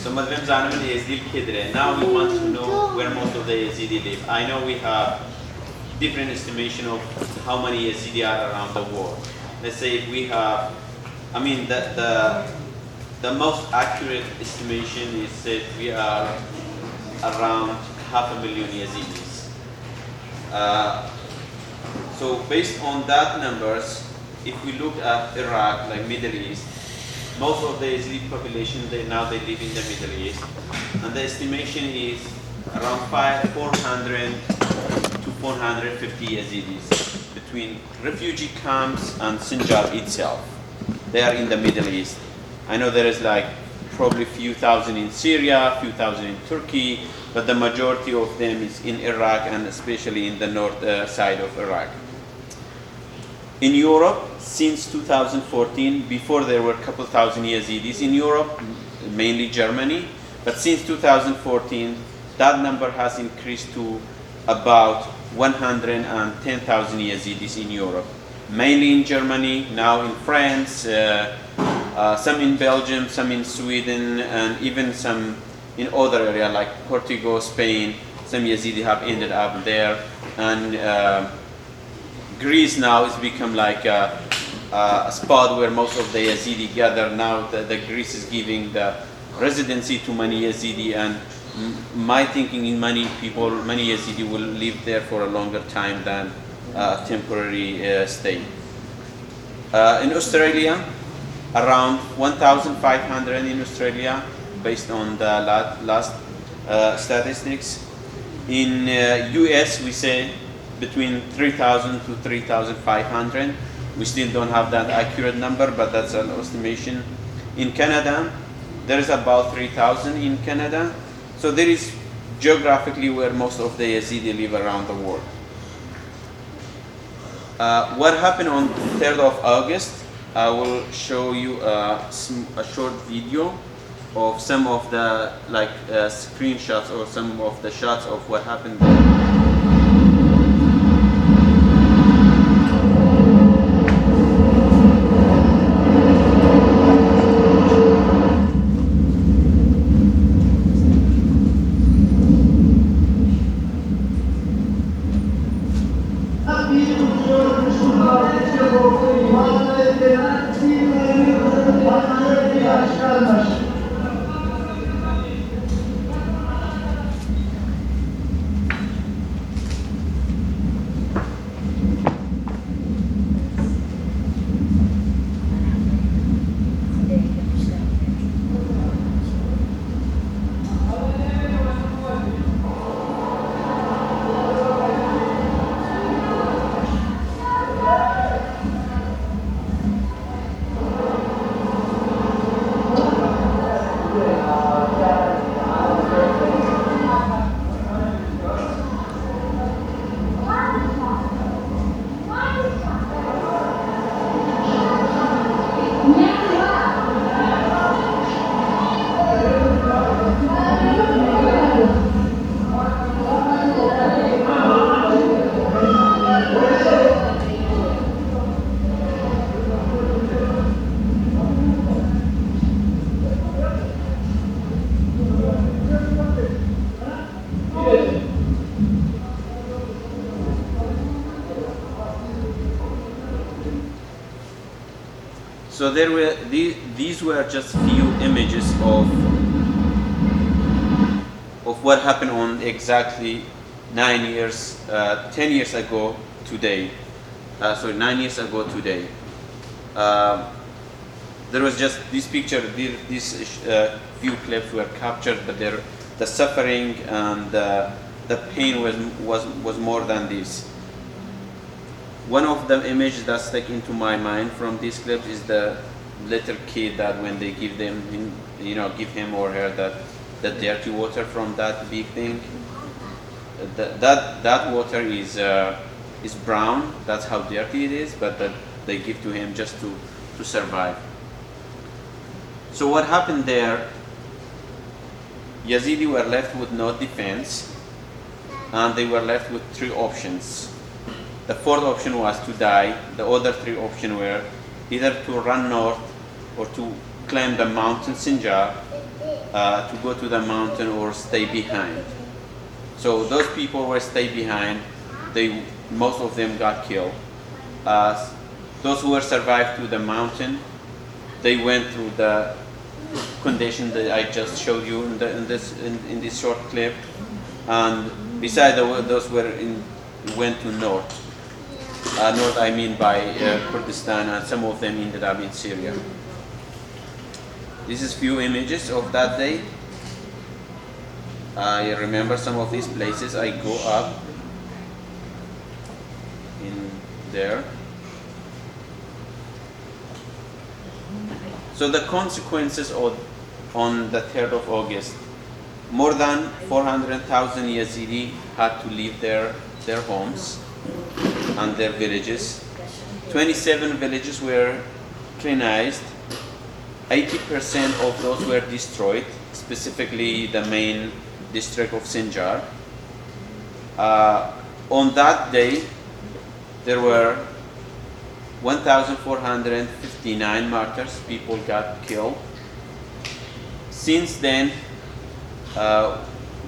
So Muslims are in Yazidi Khidre. Now we want to know where most of the Yazidi live. I know we have different estimation of how many Yazidi are around the world. Let's say if we have, I mean the most accurate estimation is that we are around 500,000 Yazidis. So based on that numbers, if we look at Iraq, like Middle East, most of the Yazidi population, they live in the Middle East. And the estimation is around 400 to 450 Yazidis between refugee camps and Sinjar itself. They are in the Middle East. I know there is like probably a few thousand in Syria, a few thousand in Turkey, but the majority of them is in Iraq and especially in the north side of Iraq. In Europe, since 2014, before there were a couple thousand Yazidis in Europe, mainly Germany, but since 2014, that number has increased to about 110,000 Yazidis in Europe, mainly in Germany, now in France, some in Belgium, some in Sweden, and even some in other areas like Portugal, Spain. Some Yazidi have ended up there, and Greece now has become like a spot where most of the Yazidi gather. Now the Greece is giving the residency to many Yazidi, and my thinking in many Yazidi will live there for a longer time than a temporary stay. In Australia, around 1,500 in Australia, based on the last statistics. In US, we say between 3,000 to 3,500. We still don't have that accurate number, but that's an estimation. In Canada, there is about 3,000 in Canada. So there is geographically where most of the Yazidi live around the world. What happened on 3rd of August, I will show you a short video of some of the screenshots or some of the shots of what happened there. So these were just few images of what happened on exactly 10 years ago today. 9 years ago today. There was just this picture, these few clips were captured, but the suffering and the pain was more than this. One of the images that stuck into my mind from this clip is the little kid that when they give him or her the dirty water from that big thing. That water is brown. That's how dirty it is, but that they give to him just to survive. So what happened there? Yazidi were left with no defense, and they were left with 3 options. The 4th option was to die. The other 3 options were either to run north or to climb the mountain Sinjar to go to the mountain or stay behind. So those people were stay behind. Most of them got killed. Those who were survived to the mountain, they went through the condition that I just showed you in this short clip. And besides those went to north. North, I mean by Kurdistan, and some of them ended up in Syria. This is few images of that day. I remember some of these places. I go up in there. So the consequences on the 3rd of August, more than 400,000 Yazidi had to leave their homes and their villages. 27 villages were cleanized. 80% of those were destroyed, specifically the main district of Sinjar. On that day, there were 1,459 martyrs, people got killed. Since then,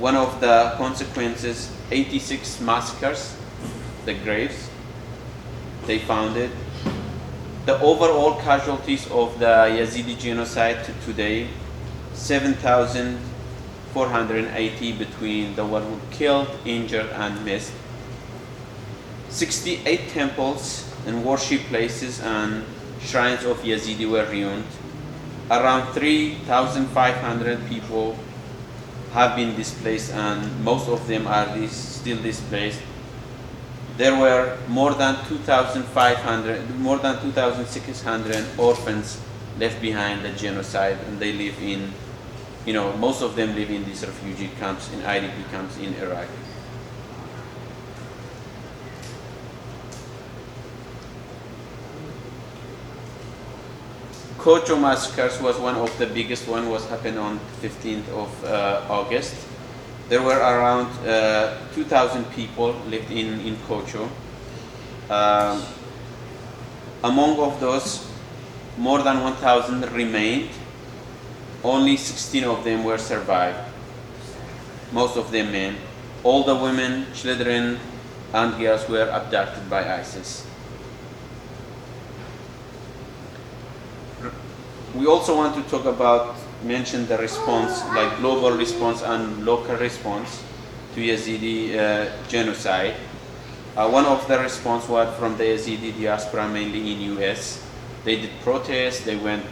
one of the consequences, 86 massacres, the graves, they found it. The overall casualties of the Yazidi genocide to today, 7,480 between the one who killed, injured, and missed. 68 temples and worship places and shrines of Yazidi were ruined. Around 3,500 people have been displaced, and most of them are still displaced. There were more than 2,600 orphans left behind the genocide, and they live in, most of them live in these refugee camps, in IDP camps in Iraq. Kocho massacres was one of the biggest one, was happened on 15th of August. There were around 2,000 people lived in Kocho. Among of those, more than 1,000 remained. Only 16 of them were survived. Most of them men. All the women, children, and girls were abducted by ISIS. We also want to mention the response, like global response and local response to Yazidi genocide. One of the response was from the Yazidi diaspora, mainly in US. They did protests, they went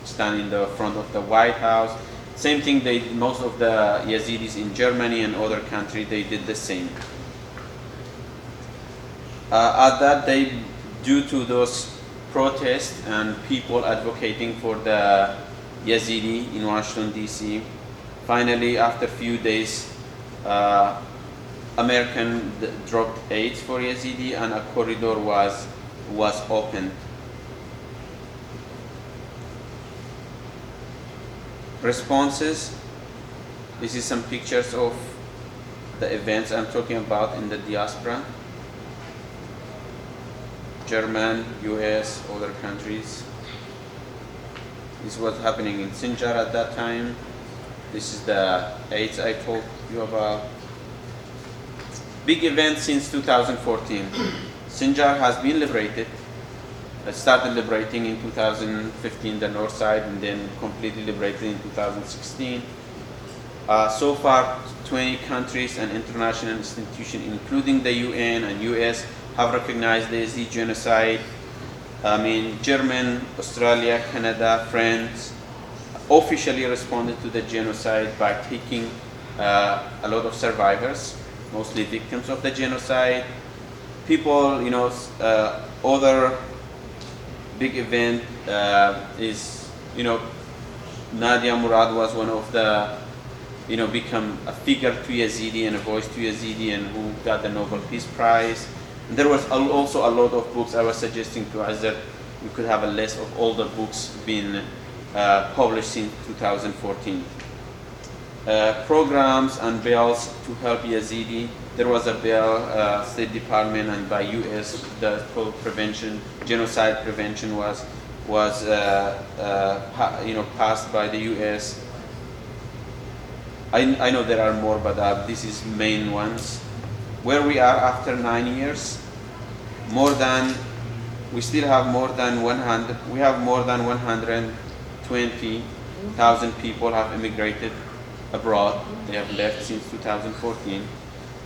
stand in the front of the White House. Same thing, most of the Yazidis in Germany and other countries, they did the same. At that day, due to those protests and people advocating for the Yazidi in Washington, D.C. Finally, after a few days, American dropped aid for Yazidi, and a corridor was opened. Responses. This is some pictures of the events I'm talking about in the diaspora. German, US, other countries. This was happening in Sinjar at that time. This is the AIDS I told you about. Big event since 2014. Sinjar has been liberated. It started liberating in 2015, the north side, and then completely liberated in 2016. So far, 20 countries and international institutions, including the UN and US, have recognized the Yazidi genocide. Germany, Australia, Canada, France officially responded to the genocide by taking a lot of survivors, mostly victims of the genocide. People, other big event is, Nadia Murad was one of the, become a figure to Yazidi and a voice to Yazidi, and who got the Nobel Peace Prize. And there was also a lot of books. I was suggesting to us that we could have a list of all the books being published in 2014. Programs and bills to help Yazidi. There was a bill, State Department and by US, the prevention, genocide prevention was passed by the US. I know there are more, but this is main ones. Where we are after 9 years, we still have more than 100. We have more than 120,000 people have immigrated abroad. They have left since 2014.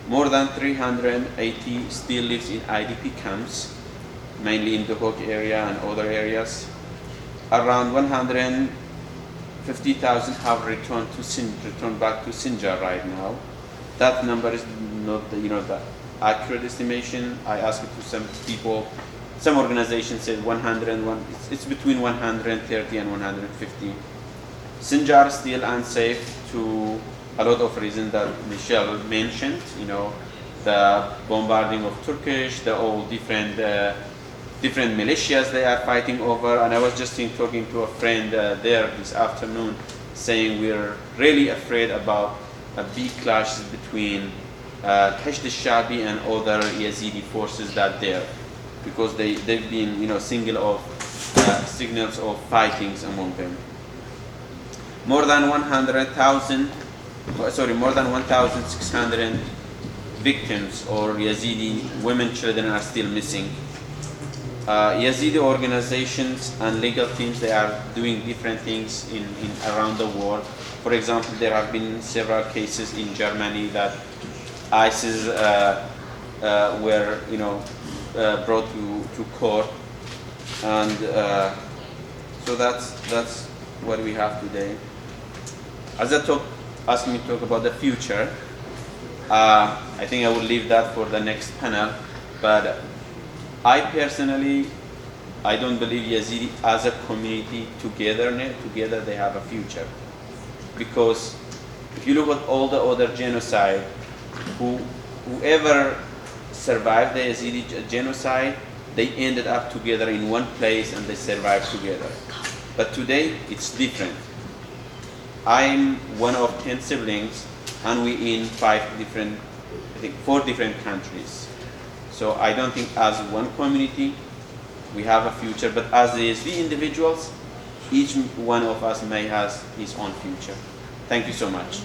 More than 380 still lives in IDP camps, mainly in the Hawk area and other areas. Around 150,000 have returned back to Sinjar right now. That number is not the accurate estimation. I asked it to some people. Some organizations said 101. It's between 130 and 150. Sinjar is still unsafe to a lot of reasons that Michelle mentioned. The bombarding of Turkish, the all different militias they are fighting over. And I was just talking to a friend there this afternoon, saying we're really afraid about a big clash between Hashd al-Shabi and other Yazidi forces that there, because they've been signals of fightings among them. More than 1,600 victims or Yazidi women, children are still missing. Yazidi organizations and legal teams, they are doing different things in around the world. For example, there have been several cases in Germany that ISIS were brought to court, and so that's what we have today. As asked me to talk about the future, I think I will leave that for the next panel. But I personally, I don't believe Yazidi as a community together they have a future, because if you look at all the other genocide, whoever survived the Yazidi genocide, they ended up together in one place and they survived together. But today it's different. I'm one of 10 siblings, and we in 4 different countries. So I don't think as one community we have a future, but as the Yazidi individuals, each one of us may have his own future. Thank you so much.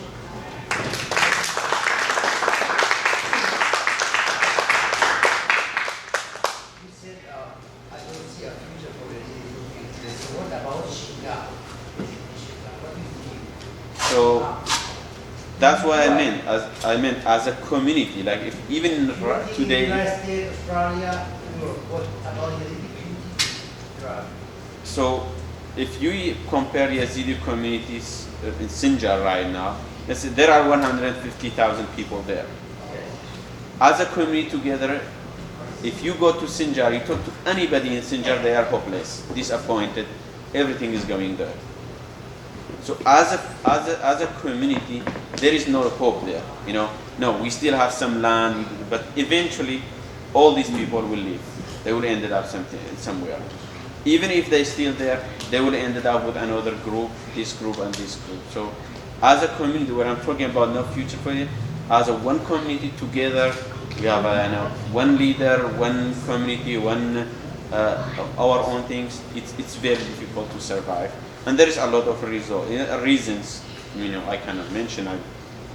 So that's what I meant. As a community, like if even today. United States, Australia, what about Yazidi community? So if you compare Yazidi communities in Sinjar right now, let's say there are 150,000 people there. As a community together, if you go to Sinjar, you talk to anybody in Sinjar, they are hopeless, disappointed, everything is going there. So as a community, there is no hope there. No, we still have some land, but eventually, all these people will leave. They will end up somewhere. Even if they're still there, they will end up with another group, this group and this group. So, as a community, when I'm talking about no future for it, as a one community together, we have one leader, one community, our own things. It's very difficult to survive. And there is a lot of reasons, I cannot mention.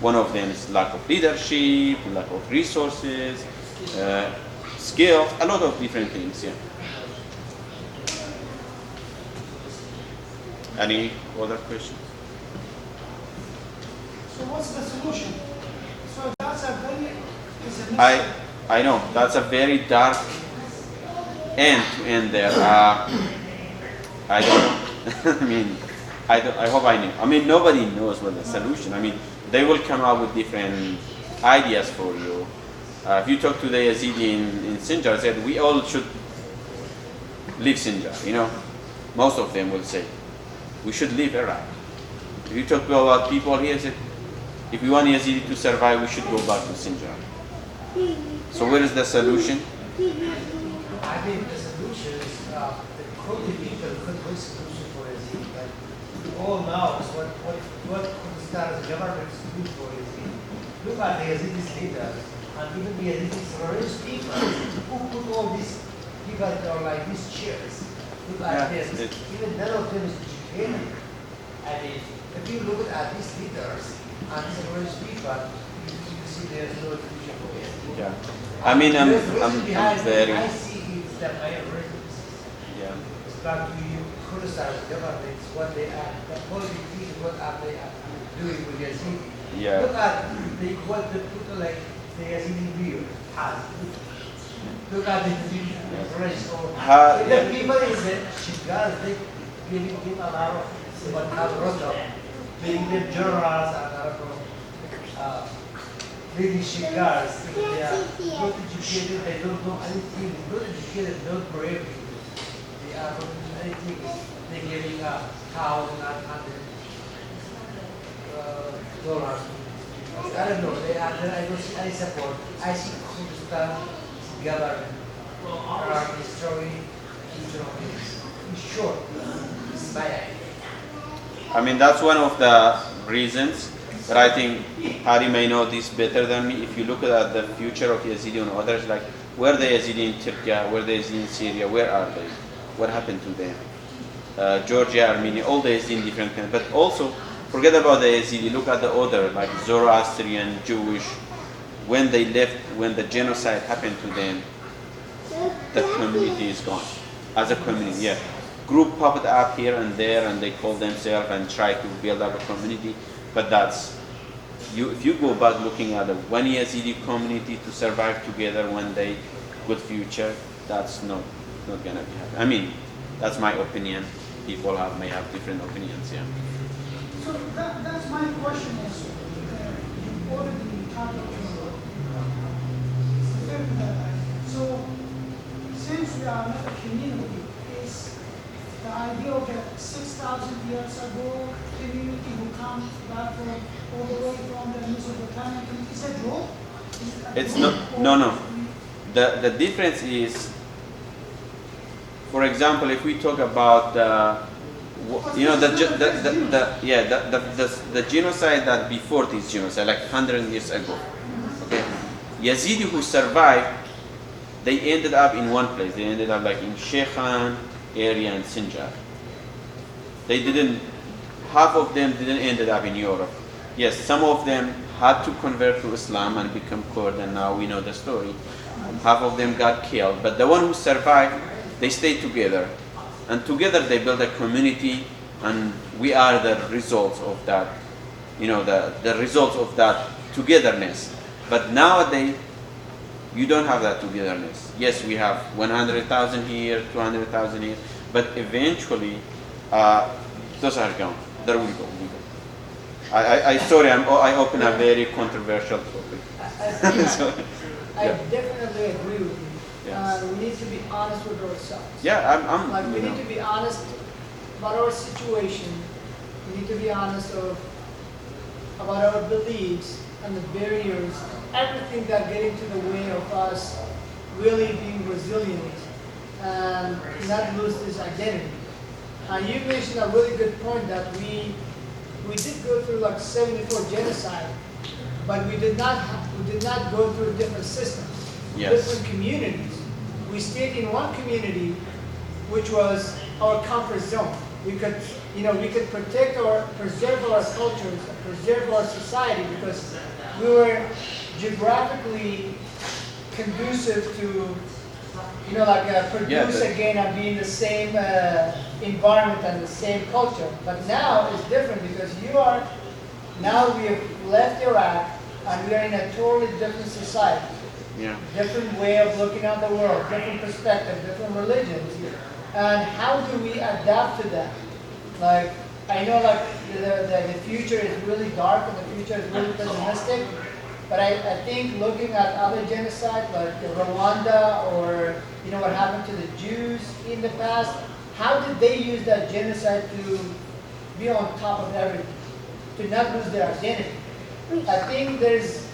One of them is lack of leadership, lack of resources, skills, a lot of different things. Yeah. Any other questions? So what's the solution? So that's a very... I know, that's a very dark end to end there. I don't know. I hope I know. Nobody knows what the solution. They will come up with different ideas for you. If you talk to the Yazidi in Sinjar, said we all should leave Sinjar. Most of them will say we should leave Iraq. If you talk about people here, said if we want Yazidi to survive, we should go back to Sinjar. So where is the solution? I think the solution is the Kurdi people could be solution for Yazidi. Like we all know what Kurdistan as a government is good for Yazidi. Look at the Yazidi leaders and even the Yazidi terrorist people who put all these people that are like these chairs. Look at this. Even none of them is educated. If you look at these leaders, and separatist people, you see there's no future for it. Yeah. I mean, The reason I'm behind very, I see is the minorities. yeah. It's back to you criticize governments, what they are, the politics, what are they are doing with Yazidi. Yeah. Look at what the people like the Yazidi view has. Look at the rest of the people in the Shiraz, they giving them a lot of what have wrote up, making them journals and a lot of really Shiraz. They are not educated, they don't know anything, not educated, not brave. They are not doing anything. They're giving $1,000 dollars. I don't know. They are. I don't see any support. I see Kurdistan government are destroying future of things. In short, it's my idea. I mean, that's one of the reasons, but I think Hari may know this better than me. If you look at the future of Yazidi and others, like where the Yazidi in Turkey, where the Yazidi in Syria, where are they? What happened to them? Georgia, Armenia, all the Yazidi in different countries. But also, forget about the Yazidi, look at the other, like Zoroastrian, Jewish. When they left, when the genocide happened to them, the community is gone. As a community, yeah. Group popped up here and there and they call themselves and try to build up a community. But that's, if you go back looking at the one Yazidi community to survive together one day, good future, that's not gonna be happening. I mean, that's my opinion. People may have different opinions, yeah. So that's my question is, you already talked about so since we are not a community, is the idea of the 6,000 years ago community who come back from all the way from the Mesopotamian, is that wrong? It's not, no. The difference is, for example, if we talk about the genocide that before this genocide, like 100 years ago, okay, Yazidi who survived, they ended up in one place. They ended up like in Shekhan area and Sinjar. They didn't. Half of them didn't ended up in Europe. Yes, some of them had to convert to Islam and become Kurd, and now we know the story. Half of them got killed, but the one who survived, they stayed together, and together they built a community, and we are the results of that. The results of that togetherness. But nowadays, you don't have that togetherness. Yes, we have 100,000 here, 200,000 here, but eventually, those are gone. There we go. Sorry, I open a very controversial topic. I definitely agree with you. Yes. We need to be honest with ourselves. Yeah, we need to be honest about our situation. We need to be honest about our beliefs and the barriers, everything that get into the way of us really being resilient and not lose this identity. And you mentioned a really good point that we did go through like 74 genocide, but we did not go through different systems, different communities. We stayed in one community, which was our comfort zone. We could preserve our cultures, preserve our society because we were geographically conducive to, produce again and be in the same environment and the same culture. But now it's different because now we have left Iraq and we are in a totally different society. Yeah. Different way of looking at the world, different perspective, different religions. And how do we adapt to that? Like, I know like the future is really dark and the future is really pessimistic, but I think looking at other genocide like Rwanda or what happened to the Jews in the past, how did they use that genocide to be on top of everything, to not lose their identity? I think there's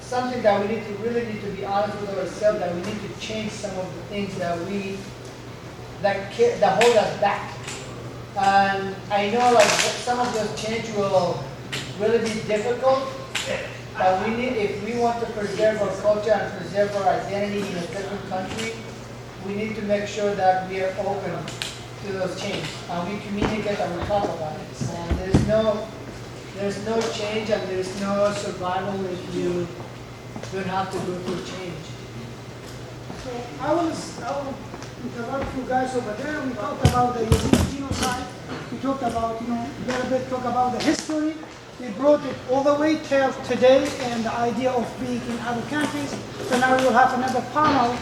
something that we really need to be honest with ourselves, that we need to change some of the things that hold us back. And I know like some of those change will really be difficult, but if we want to preserve our culture and preserve our identity in a different country, we need to make sure that we are open to those changes and we communicate and we talk about it. And there's no there's no change and there's no survival if you don't have to go through change. So I will interrupt you guys over there. We talked about the Yazidi genocide. We talked about, a little bit talk about the history. We brought it all the way till today and the idea of being in other countries. So now we will have another panel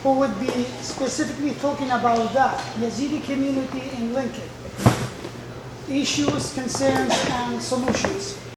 who would be specifically talking about that, Yazidi community in Lincoln. Issues, concerns, and solutions.